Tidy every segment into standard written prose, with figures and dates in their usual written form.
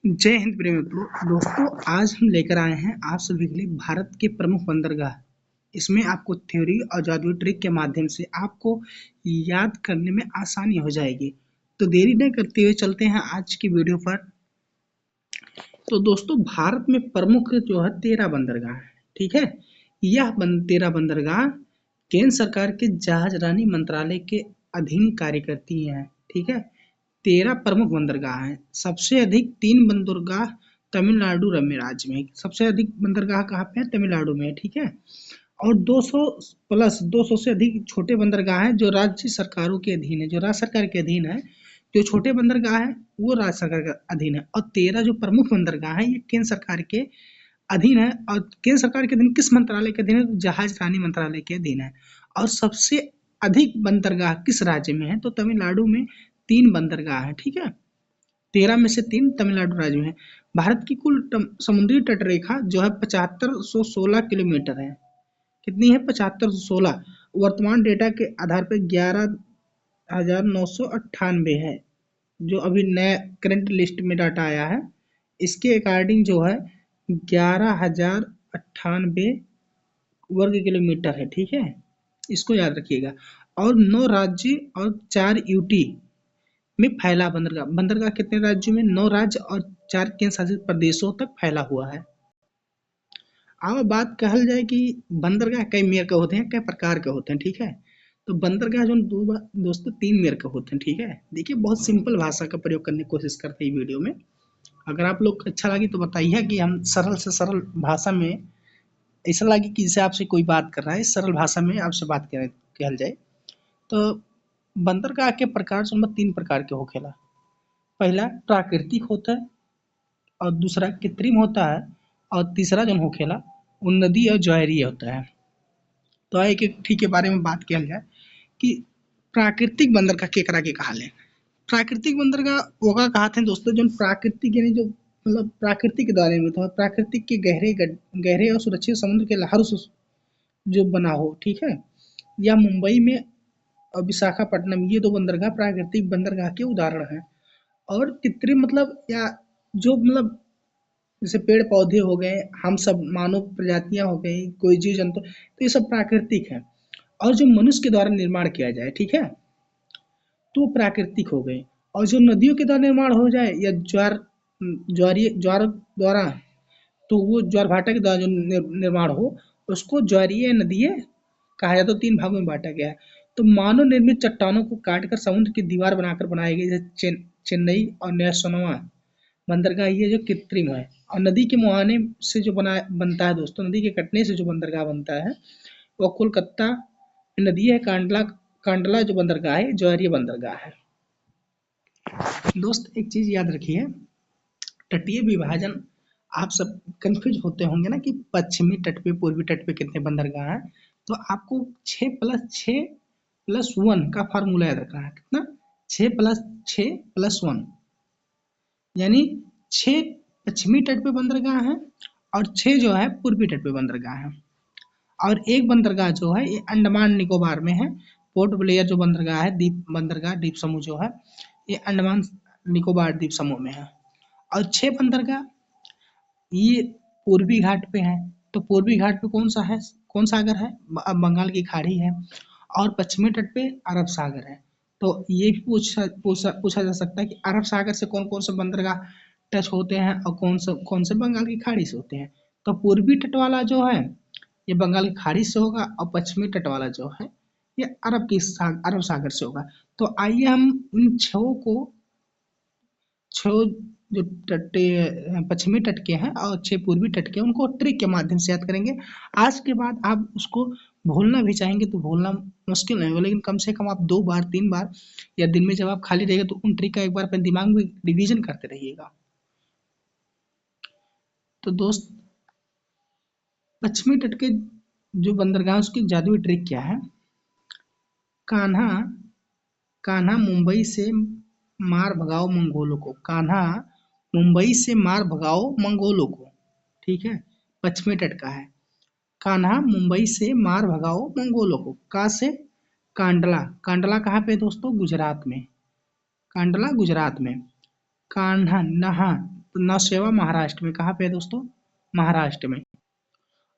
जय हिंद प्रिय मित्रों। दोस्तों, आज हम लेकर आए हैं आप सभी के लिए भारत के प्रमुख बंदरगाह। इसमें आपको थ्योरी और जादुई ट्रिक के माध्यम से आपको याद करने में आसानी हो जाएगी। तो देरी न करते हुए चलते हैं आज की वीडियो पर। तो दोस्तों, भारत में प्रमुख जो है 13 बंदरगाह है। ठीक है, यह 13 बंदरगाह केंद्र सरकार के जहाजरानी मंत्रालय के अधीन कार्य करती हैं। ठीक है, 13 प्रमुख बंदरगाह हैं। सबसे अधिक 3 बंदरगाह तमिलनाडु राज्य में। सबसे अधिक बंदरगाह कहाँ पे है? तमिलनाडु में। ठीक है, और 200 प्लस 200 से अधिक छोटे बंदरगाह हैं जो राज्य सरकारों के अधीन है, जो राज्य सरकार के अधीन है। जो छोटे बंदरगाह है वो राज्य सरकार के अधीन है, और 13 जो प्रमुख बंदरगाह है ये केंद्र सरकार के अधीन है। और केंद्र सरकार के अधीन किस मंत्रालय के अधीन है? जहाज रानी मंत्रालय के अधीन है। और सबसे अधिक बंदरगाह किस राज्य में है? तो तमिलनाडु में 3 बंदरगाह है। ठीक है, 13 में से 3 तमिलनाडु राज्य में है। भारत की कुल समुद्री तटरेखा जो है 7516 किलोमीटर है। कितनी है? 7516। वर्तमान डेटा के आधार पर 11,998 है, जो अभी नया करंट लिस्ट में डाटा आया है। इसके अकॉर्डिंग जो है 11,098 वर्ग किलोमीटर है। ठीक है, इसको याद रखिएगा। और 9 राज्य और 4 यूटी में फैला बंदरगाह। बंदरगाह कितने राज्यों में? 9 राज्य और 4 केंद्र शासित प्रदेशों तक फैला हुआ है। अब बात कहल जाए कि बंदरगाह कई मेयर के होते हैं, कई प्रकार के होते हैं। ठीक है, तो बंदरगाह जो दोस्तों 3 मेयर के होते हैं। ठीक है, देखिए बहुत सिंपल भाषा का प्रयोग करने की कोशिश करते हैं वीडियो में। अगर आप लोग अच्छा लगे तो बताइए कि हम सरल से सरल भाषा में, ऐसा लगे कि जैसे आपसे कोई बात कर रहा है, सरल भाषा में आपसे बात कहल जाए। तो बंदरगाह के प्रकार जो 3 प्रकार के होखेला। पहला प्राकृतिक होता है, और दूसरा कृत्रिम होता है, और तीसरा जो होखेला वो नदी और ज्वारीय होता है। तो एक एक ठीक के बारे में बात किया जाए कि प्राकृतिक बंदरगाह केकरा के कहाले। प्राकृतिक बंदरगाह ओका कहते हैं दोस्तों जो प्राकृतिक यानी जो मतलब प्रकृति के द्वारा निर्मित हो, प्राकृतिक के गहरे और सुरक्षित समुद्र के लहरों से जो बना हो। ठीक है, या मुंबई में और विशाखापट्टनम, ये 2 बंदरगाह प्राकृतिक बंदरगाह के उदाहरण हैं। और कृत्रिम मतलब या जो मतलब जैसे पेड़ पौधे हो गए, हम सब मानव प्रजातियां हो गई, कोई जीव जंतु, तो ये सब प्राकृतिक है। और जो मनुष्य के द्वारा निर्माण किया जाए, ठीक है, तो प्राकृतिक हो गए। और जो नदियों के द्वारा निर्माण हो जाए या ज्वार द्वारा, तो वो ज्वार भाटा के द्वारा जो निर्माण हो उसको ज्वारीय नदीय कहा जाता है। तो 3 भागों में बांटा गया है। तो मानव निर्मित चट्टानों को काटकर समुद्र की दीवार बनाकर बनाई गई, जैसे चेन्नई और न्यासोनवा बंदरगाह, ये जो कृत्रिम है। और नदी के मुहाने से जो बनता है दोस्तों, नदी के कटने से जो बंदरगाह बनता है वो कोलकाता नदी है। कांडला जो बंदरगाह है ज्वारीय बंदरगाह है। दोस्त एक चीज याद रखिए, तटीय विभाजन आप सब कंफ्यूज होते होंगे ना कि पश्चिमी तट पे पूर्वी तट पे कितने बंदरगाह हैं। तो आपको 6+6+1 का फार्मूला याद रखना है। कितना? 6+6+1, यानी 6 पश्चिमी तट पे बंदरगाह है और 6 जो है पूर्वी तट पे बंदरगाह है। और एक बंदरगाह जो है ये अंडमान निकोबार में है। पोर्ट ब्लेयर जो बंदरगाह है, द्वीप समूह जो है, ये अंडमान निकोबार द्वीप समूह में है। और 6 बंदरगाह ये पूर्वी घाट पे है। तो पूर्वी घाट पे कौन सा है? कौन सागर है? बंगाल की खाड़ी है। और पश्चिमी तट पे अरब सागर है। तो ये भी पूछा जा सकता है कि अरब सागर से कौन कौन से बंदरगाह टच होते हैं और कौन से बंगाल की खाड़ी से होते हैं। तो पूर्वी तट वाला जो है ये बंगाल की खाड़ी से होगा, और पश्चिमी तट वाला जो है ये अरब सागर से होगा। तो आइए हम इन छह जो पश्चिमी तट के हैं और 6 पूर्वी तट के, उनको ट्रिक के माध्यम से याद करेंगे। आज के बाद आप उसको भूलना भी चाहेंगे तो भूलना मुश्किल नहीं होगा, लेकिन कम से कम आप 2 बार 3 बार या दिन में जब आप खाली रहेंगे तो उन ट्रिक का एक बार अपने दिमाग में रिवीजन करते रहिएगा। तो दोस्त, पश्चिमी तट के जो बंदरगाह उसकी जादुई ट्रिक क्या है? कान्हा कान्हा मुंबई से मार भगाओ मंगोलों को। कान्हा मुंबई से मार भगाओ मंगोलों को। ठीक है, पश्चिमी तट का है। कान्हा मुंबई से मार भगाओ मंगोलों को। कहाँ से? कांडला। कांडला कहाँ पे दोस्तों? गुजरात में। कांडला गुजरात में। कान्हा नहा तो नौसेवा महाराष्ट्र में, कहाँ पे है दोस्तों? महाराष्ट्र में।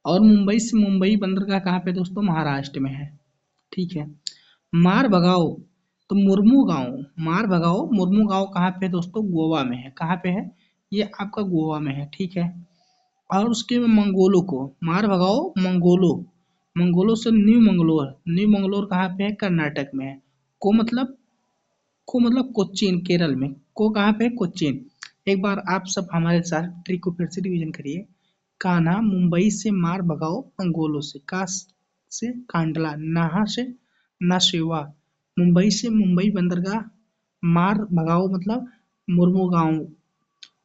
और मुंबई से मुंबई बंदरगाह कहाँ पे दोस्तों? महाराष्ट्र में है। ठीक है। मार भगाओ, तो मुर्मू गांव, मार भगाओ मुर्मू गांव कहाँ पे है दोस्तों? गोवा में है। कहाँ पे है? ये आपका गोवा में है। ठीक है। और उसके मंगोलों को मार भगाओ, मंगोलों से न्यू मंगलोर, न्यू मंगलोर कहाँ पे है? कर्नाटक में है। को मतलब, को मतलब कोच्चिन, केरल में। को कहाँ पे है? कोच्चिन। एक बार आप सब हमारे साथ ट्रिक को फिर से रिवीजन करिए। कान्हा मुंबई से मार भगाओ मंगोलों से, का से कांडला, नाहा से नशेवा, मुंबई से मुंबई बंदरगाह, मार भगाओ मतलब मुर्मू गांव,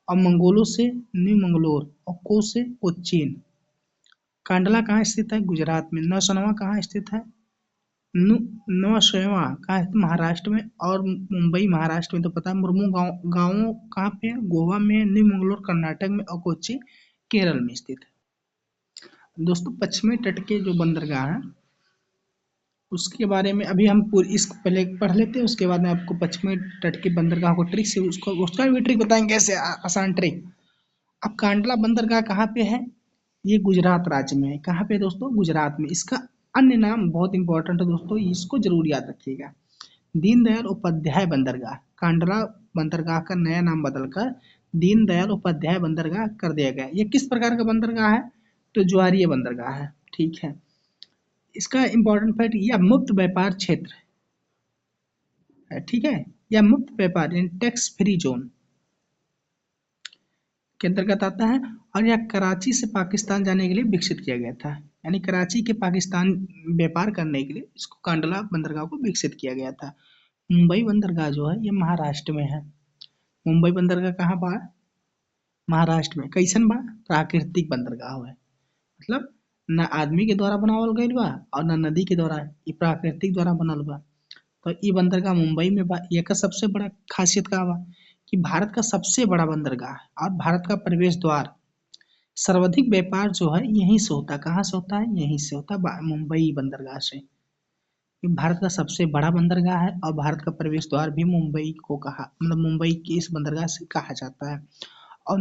और मंगोलों से न्यू मंगलोर, और को से कोच्चिन। कांडला कहाँ स्थित है? गुजरात में। नौसनवा कहाँ स्थित है? नौशेवा कहाँ स्थित? महाराष्ट्र में। और मुंबई महाराष्ट्र में तो पता है। मुर्मू गाँव कहाँ पे है? गोवा में। न्यू मंगलोर कर्नाटक में, और कोच्चि केरल में स्थित है। दोस्तों पश्चिमी तट के जो बंदरगाह है उसके बारे में अभी हम पूरी इसको पहले पढ़ लेते हैं, उसके बाद में आपको पश्चिमी तट के बंदरगाह को ट्रिक से उसको उसका भी ट्रिक बताएंगे, कैसे आसान ट्रिक। अब कांडला बंदरगाह कहाँ पे है? ये गुजरात राज्य में है। कहाँ पे दोस्तों? गुजरात में। इसका अन्य नाम बहुत इंपॉर्टेंट है दोस्तों, इसको जरूर याद रखिएगा। दीनदयाल उपाध्याय बंदरगाह, कांडला बंदरगाह का नया नाम बदलकर दीनदयाल उपाध्याय बंदरगाह कर दिया गया। ये किस प्रकार का बंदरगाह है? तो ज्वारीय बंदरगाह है। ठीक है। इसका इंपॉर्टेंट फैक्ट, यह मुक्त व्यापार क्षेत्र है। ठीक है। यह मुक्त व्यापार यानी टैक्स फ्री जोन के अंतर्गत आता है, और यह कराची से पाकिस्तान जाने के लिए विकसित किया गया था। यानी कराची के पाकिस्तान व्यापार करने के लिए इसको कांडला बंदरगाह को विकसित किया गया था। मुंबई बंदरगाह जो है ये महाराष्ट्र में है। मुंबई बंदरगाह कहाँ बा? महाराष्ट्र में। कैसन बा? प्राकृतिक बंदरगाह है। मतलब न आदमी के द्वारा बनावल गईल बा और न नदी के द्वारा, ये प्राकृतिक द्वारा बनल बा। तो ये बंदरगाह मुंबई में बा। एकर सबसे बड़ा खासियत का बा कि भारत का सबसे बड़ा बंदरगाह है और भारत का प्रवेश द्वार। सर्वाधिक व्यापार जो है यहीं से होता है। कहाँ से होता है? यहीं से होता है, मुंबई बंदरगाह से। ये भारत का सबसे बड़ा बंदरगाह है और भारत का प्रवेश द्वार भी मुंबई को कहा, मतलब मुंबई के इस बंदरगाह से कहा जाता है। और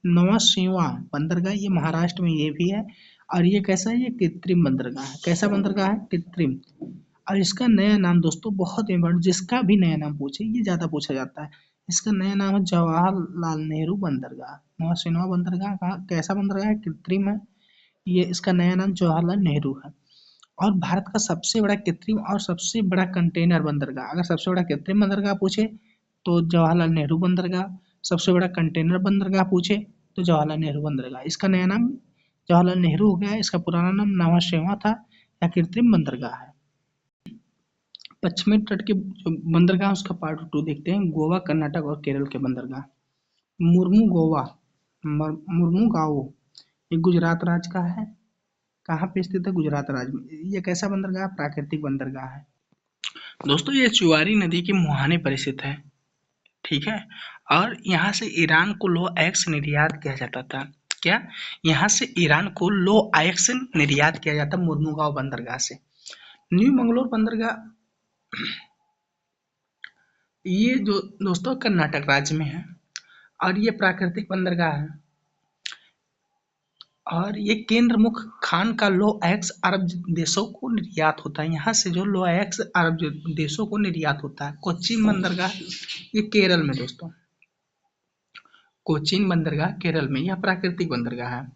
नवा शेवा बंदरगाह ये महाराष्ट्र में ये भी है। और ये कैसा है? ये कृत्रिम बंदरगाह है। कैसा बंदरगाह है? कृत्रिम। और इसका नया नाम दोस्तों बहुत इम्पोर्टेंट, जिसका भी नया नाम पूछे ये ज्यादा पूछा जाता है। इसका नया नाम है जवाहरलाल नेहरू बंदरगाह। नवा शेवा बंदरगाह का कैसा बंदरगाह है? कृत्रिम है। ये इसका नया नाम जवाहरलाल नेहरू है। और भारत का सबसे बड़ा कृत्रिम और सबसे बड़ा कंटेनर बंदरगाह, अगर सबसे बड़ा कृत्रिम बंदरगाह पूछे तो जवाहरलाल नेहरू बंदरगाह, सबसे बड़ा कंटेनर बंदरगाह पूछे तो जवाहरलाल नेहरू बंदरगाह। इसका नया नाम जवाहरलाल नेहरू हो गया है, इसका पुराना नाम नवा शेवा था या कृत्रिम बंदरगाह है। पश्चिमी तट के जो बंदरगाह उसका पार्ट 2 देखते हैं। गोवा, कर्नाटक और केरल के बंदरगाह। मुर्मू गोवा, मुर्मू गाओ, ये गुजरात राज्य का है। कहाँ पे स्थित है? गुजरात राज्य में। ये कैसा बंदरगाह? प्राकृतिक बंदरगाह है। दोस्तों ये चुआरी नदी के मुहाने पर स्थित है। ठीक है। और यहाँ से ईरान को लो एक्स निर्यात किया जाता था। क्या? यहाँ से ईरान को लो एक्स निर्यात किया जाता मुर्मुगांव बंदरगाह से। न्यू मंगलोर बंदरगाह ये जो दोस्तों कर्नाटक राज्य में है और ये प्राकृतिक बंदरगाह है। और ये केंद्र मुख्य खान का लो एक्स अरब देशों को निर्यात होता है। यहाँ से जो लो एक्स अरब देशों को निर्यात होता है। कोच्चिन बंदरगाह ये केरल में दोस्तों, कोचीन बंदरगाह केरल में, यह प्राकृतिक बंदरगाह है।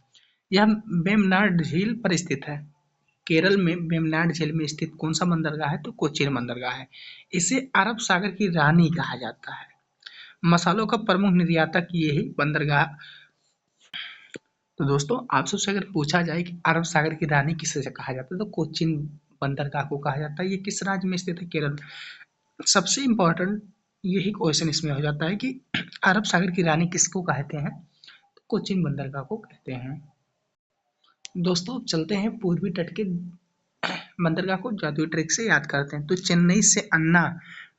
यह वेम्बनाड झील पर स्थित है। केरल में वेम्बनाड झील में स्थित कौन सा बंदरगाह है? तो कोचीन बंदरगाह है। इसे अरब सागर की रानी कहा जाता है। मसालों का प्रमुख निर्यातक यही बंदरगाह। तो दोस्तों आप सबसे अगर पूछा जाए कि अरब सागर की रानी किसे कहा जाता है तो कोचीन बंदरगाह को कहा जाता है। ये किस राज्य में स्थित है? केरल। सबसे इम्पोर्टेंट यही क्वेश्चन इसमें हो जाता है कि अरब सागर की रानी किसको कहते हैं? तो कोचीन बंदरगाह को कहते हैं। दोस्तों चलते हैं पूर्वी तट के बंदरगाह को जादुई ट्रिक से याद करते हैं। तो चेन्नई से अन्ना,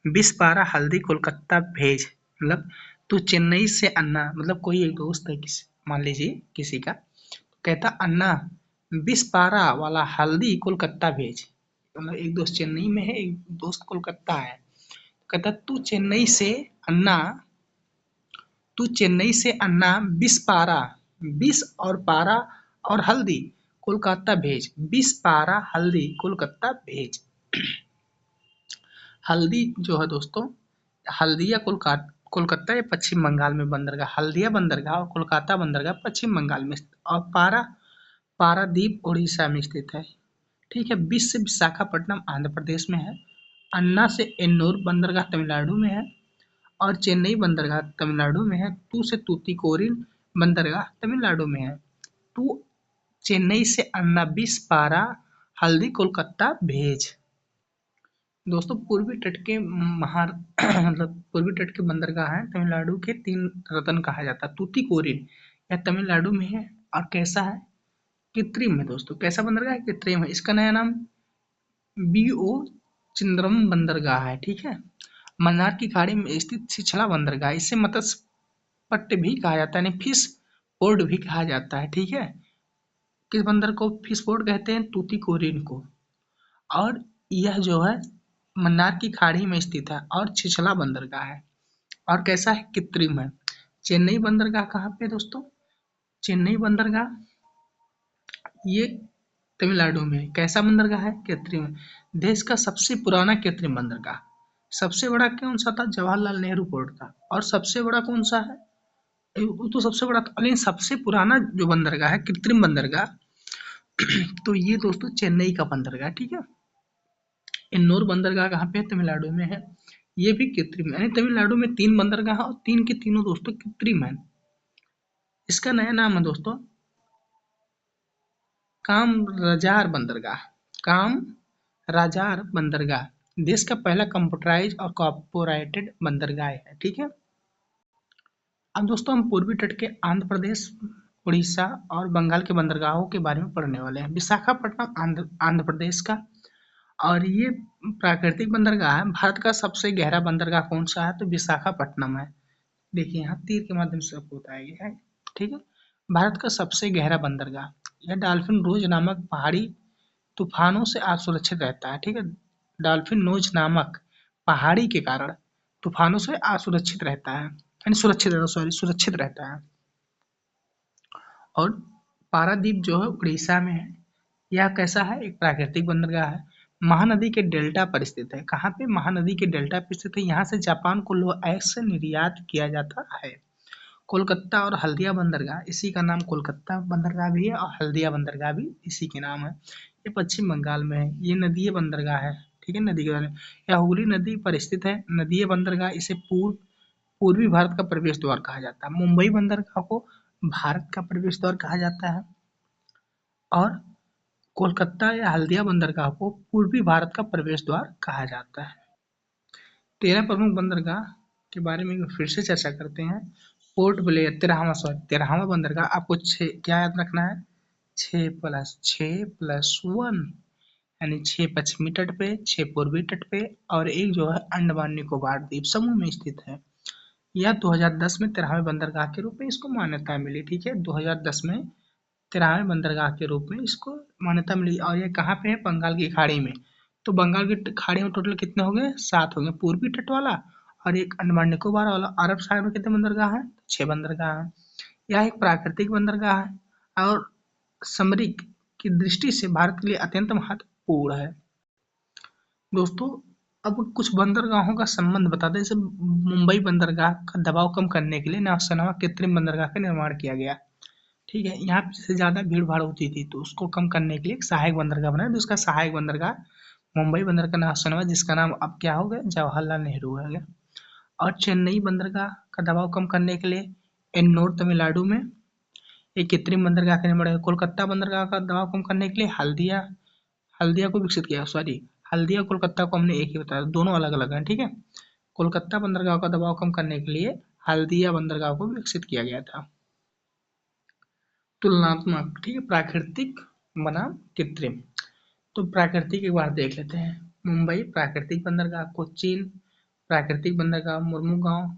बिस्पारा, हल्दी, कोलकाता भेज। मतलब तो चेन्नई से अन्ना, मतलब कोई एक दोस्त है किसी, मान लीजिए किसी का, कहता अन्ना बिस्पारा वाला हल्दी कोलकाता भेज। मतलब एक दोस्त चेन्नई में है, एक दोस्त कोलकाता है। कहता तू चेन्नई से अन्ना तू चेन्नई से अन्ना 20 पारा, 20 और पारा और हल्दी कोलकाता भेज, 20 पारा हल्दी कोलकाता भेज। हल्दी जो है दोस्तों, हल्दिया कोलकाता या पश्चिम बंगाल में बंदरगाह, हल्दिया बंदरगाह और कोलकाता बंदरगाह पश्चिम बंगाल में स्थित, और पारादीप उड़ीसा में स्थित है। ठीक है। 20 से विशाखापट्टनम आंध्र प्रदेश में है, अन्ना से एन्नूर बंदरगाह तमिलनाडु में है, और चेन्नई बंदरगाह तमिलनाडु में है। टू से तूतीकोरिन बंदरगाह तमिलनाडु में है। टू चेन्नई से अन्ना 20 पारा हल्दी कोलकाता भेज। दोस्तों पूर्वी तट के मतलब पूर्वी तट के बंदरगाह हैं तमिलनाडु के 3 रत्न कहा जाता है। तूतीकोरिन यह तमिलनाडु में है और कैसा है, कृत्रिम है दोस्तों। कैसा बंदरगाह है, कृत्रिम है। इसका नया नाम बी.ओ. चिदम्बरम बंदरगाह है। ठीक है। मन्नार की खाड़ी में स्थित छिछला बंदरगाह, इसे मत्स्य पट्ट भी कहा जाता है, यानी फिश पोर्ट भी कहा जाता है। ठीक है। किस बंदर को फिश पोर्ट कहते हैं, तूतीकोरिन को। और यह जो है मन्नार की खाड़ी में स्थित है और छिछला बंदरगाह है। और कैसा है, कृत्रिम है। चेन्नई बंदरगाह कहाँ पे है दोस्तों, चेन्नई बंदरगाह ये तमिलनाडु में है। कैसा बंदरगाह है, कृत्रिम है। देश का सबसे पुराना कृत्रिम बंदरगाह, सबसे बड़ा कौन सा था, जवाहरलाल नेहरू पोर्ट था। और सबसे बड़ा कौन सा है, वो तो सबसे बड़ा था, लेकिन सबसे पुराना जो बंदरगाह है कृत्रिम बंदरगाह तो ये दोस्तों चेन्नई का बंदरगाह। ठीक है। एन्नूर बंदरगाह कहाँ पे है, तमिलनाडु में है। ये भी कृत्रिम है, यानी तमिलनाडु में 3 बंदरगाह और 3 के तीनों दोस्तों कृत्रिम है। इसका नया नाम है दोस्तों कामराजार बंदरगाह, कामराजार बंदरगाह देश का पहला कंप्यूटराइज और कॉर्पोरेटेड बंदरगाह है। ठीक है। अब दोस्तों हम पूर्वी तट के आंध्र प्रदेश, उड़ीसा और बंगाल के बंदरगाहों के बारे में पढ़ने वाले हैं। विशाखापट्टनम आंध्र प्रदेश का, और ये प्राकृतिक बंदरगाह है। भारत का सबसे गहरा बंदरगाह कौन सा है, तो विशाखापट्टनम है। देखिए यहाँ तीर के माध्यम से आपको बताया गया है। ठीक है। भारत का सबसे गहरा बंदरगाह, यह डॉल्फिन रोज नामक पहाड़ी तूफानों से आज सुरक्षित रहता है। ठीक है। डॉल्फिन नोज नामक पहाड़ी के कारण तूफानों से असुरक्षित रहता है, यानी सुरक्षित रहता है। और पारादीप जो है उड़ीसा में है। यह कैसा है, एक प्राकृतिक बंदरगाह है। महानदी के डेल्टा पर स्थित है। कहाँ पे, महानदी के डेल्टा पर स्थित है। यहाँ से जापान को लोहा एक्स निर्यात किया जाता है। कोलकाता और हल्दिया बंदरगाह, इसी का नाम कोलकाता बंदरगाह भी है और हल्दिया बंदरगाह भी इसी के नाम है। ये पश्चिम बंगाल में है। ये नदीय बंदरगाह है। ठीक है। नदी के बारे में, यह हुगली नदी पर स्थित है। नदीय बंदरगाह इसे पूर्वी भारत का प्रवेश द्वार कहा जाता है। मुंबई बंदरगाह को भारत का प्रवेश द्वार कहा जाता है, और कोलकाता या हल्दिया बंदरगाह को पूर्वी भारत का प्रवेश द्वार कहा जाता है। 13 प्रमुख बंदरगाह के बारे में फिर से चर्चा करते हैं। पोर्ट ब्लेयर 13वां बंदरगाह, आपको क्या याद रखना है, 6+6+1, यानी 6 पश्चिमी तट पे, 6 पूर्वी तट पे और एक जो है अंडमान निकोबार द्वीप समूह में स्थित है। यह 2010 में 13वें बंदरगाह के रूप में इसको मान्यता मिली। ठीक है। 2010 में 13वें बंदरगाह के रूप में इसको मान्यता मिली। और ये कहाँ पे है, बंगाल की खाड़ी में। तो बंगाल की खाड़ी में टोटल कितने हो गए, 7 हो गए। पूर्वी तट वाला और एक अंडमान निकोबार वाला। अरब सागर में कितने बंदरगाह हैं, 6 बंदरगाह हैं। यह एक प्राकृतिक बंदरगाह है और सामरिक की दृष्टि से भारत के लिए अत्यंत महत्वपूर्ण है। दोस्तों अब कुछ बंदरगाहों का संबंध बताते हैं। जैसे मुंबई बंदरगाह का दबाव कम करने के लिए नौसेना कृत्रिम बंदरगाह का निर्माण किया गया। ठीक है। यहाँ से ज़्यादा भीड़ भाड़ होती थी तो उसको कम करने के लिए एक सहायक बंदरगाह बनाया, तो उसका सहायक बंदरगाह मुंबई बंदर का नौसेना, जिसका नाम अब क्या हो गया, जवाहरलाल नेहरू हो गया। और चेन्नई बंदरगाह का दबाव कम करने के लिए एन्नोर तमिलनाडु में एक कृत्रिम बंदरगाह का निर्माण है। कोलकाता बंदरगाह का दबाव कम करने के लिए हल्दिया हल्दिया को विकसित किया, सॉरी हल्दिया कोलकाता को हमने एक ही बताया, दोनों अलग अलग हैं। ठीक है। कोलकाता बंदरगाह का दबाव कम करने के लिए हल्दिया बंदरगाह को विकसित किया गया था। तुलनात्मक, ठीक है, प्राकृतिक बनाम कृत्रिम। तो प्राकृतिक एक बार देख लेते हैं। मुंबई प्राकृतिक बंदरगाह, कोचीन प्राकृतिक बंदरगाह, मुर्मुगांव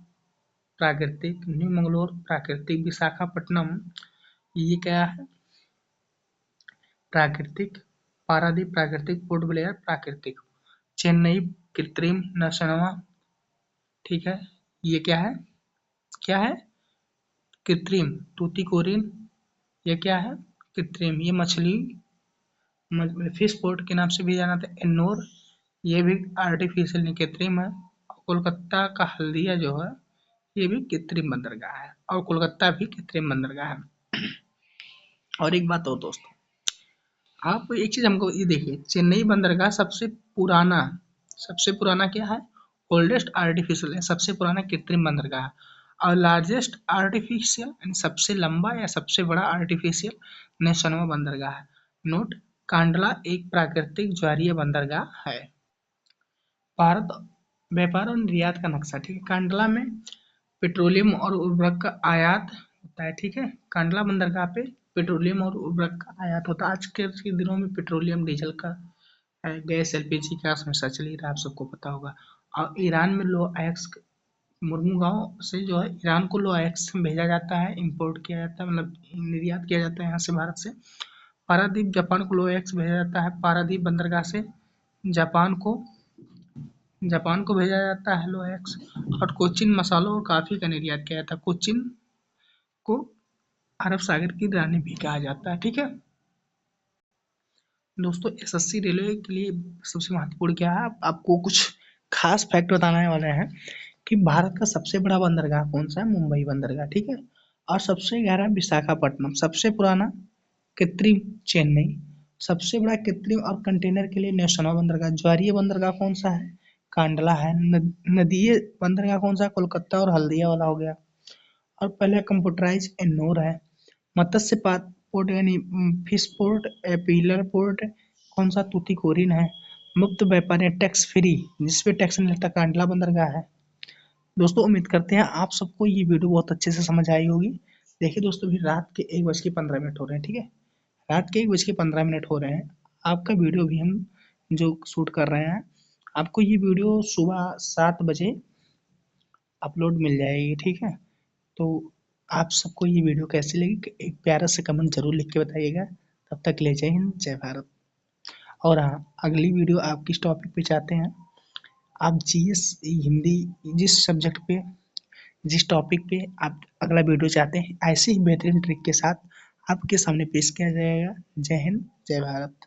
प्राकृतिक, न्यू मंगलोर प्राकृतिक, विशाखापट्टनम ये क्या है, प्राकृतिक, पारादीप प्राकृतिक, पोर्ट ब्लेयर प्राकृतिक, चेन्नई कृत्रिम, नौसेना, ठीक है, ये क्या है, क्या है, कृत्रिम टूटीकोरिन, ये क्या है? कृत्रिम। ये मछली फिश पोर्ट के नाम से भी जाना था एन्नोर, ये भी आर्टिफिशियल नहीं कृत्रिम है। कोलकाता का हल्दिया जो है ये भी कृत्रिम बंदरगाह है, और कोलकाता भी कृत्रिम बंदरगाह है। और एक बात और दोस्तों, आप एक चीज हमको ये देखिए, चेन्नई बंदरगाह सबसे पुराना क्या है? ओल्डेस्ट आर्टिफिशियल है, सबसे पुराना कृत्रिम बंदरगाह है। और लार्जेस्ट आर्टिफिशियल यानी सबसे लंबा या सबसे बड़ा आर्टिफिशियल नेशनल बंदरगाह है। नोट, कांडला एक प्राकृतिक ज्वारीय बंदरगाह है। भारत व्यापार और निर्यात का नक्शा, ठीक है। कांडला में पेट्रोलियम और उर्वरक का आयात होता है, ठीक है। कांडला बंदरगाह पे पेट्रोलियम और उर्वरक का आयात होता है। आज के दिनों में पेट्रोलियम डीजल का गैस एलपीजी का समस्या चल ही रहा है, आप सबको पता होगा। और ईरान में लो एक्स मुर्मुगांव से जो है ईरान को लो एक्स भेजा जाता है, इंपोर्ट किया जाता है, मतलब निर्यात किया जाता है यहाँ से भारत से। पारादीप जापान को लो एक्स भेजा जाता है, पारादीप बंदरगाह से जापान को भेजा जाता है लो एक्स। और कोचिन मसालों और कॉफी का निर्यात किया जाता है। कोचिन को अरब सागर की रानी भी कहा जाता है, ठीक है। दोस्तों एसएससी रेलवे के लिए सबसे महत्वपूर्ण क्या है, आपको कुछ खास फैक्ट बताने वाले हैं कि भारत का सबसे बड़ा बंदरगाह कौन सा है? मुंबई बंदरगाह, ठीक है। और सबसे गहरा विशाखापट्टनम, सबसे पुराना कृत्रिम चेन्नई, सबसे बड़ा कृत्रिम और कंटेनर के लिए नेशनल बंदरगाह। ज्वारीय बंदरगाह कौन सा है? कांडला है। नदीय बंदरगाह कौन सा है? कोलकाता और हल्दिया वाला हो गया। और पहले कंप्यूटराइज एन्नोर है। मत्स्य पोर्ट यानी फिश पोर्ट, पिलर पोर्ट कौन सा? तूतीकोरिन है। मुक्त व्यापार या टैक्स फ्री, जिसपे टैक्स नहीं लगता, कांडला बंदरगाह है। दोस्तों उम्मीद करते हैं आप सबको ये वीडियो बहुत अच्छे से समझ आई होगी। देखिए दोस्तों, अभी रात के 1:15 हो रहे हैं, ठीक है। रात के 1:15 हो रहे हैं। आपका वीडियो भी हम जो शूट कर रहे हैं, आपको ये वीडियो सुबह 7 बजे अपलोड मिल जाएगी, ठीक है। तो आप सबको ये वीडियो कैसी लगी, एक प्यारा सा कमेंट जरूर लिख के बताइएगा। तब तक ले जय हिंद जय भारत। और हाँ, अगली वीडियो आप किस टॉपिक पे चाहते हैं, आप जीएस हिंदी जिस सब्जेक्ट पे जिस टॉपिक पे आप अगला वीडियो चाहते हैं, ऐसे ही बेहतरीन ट्रिक के साथ आपके सामने पेश किया जाएगा। जय हिंद जय भारत।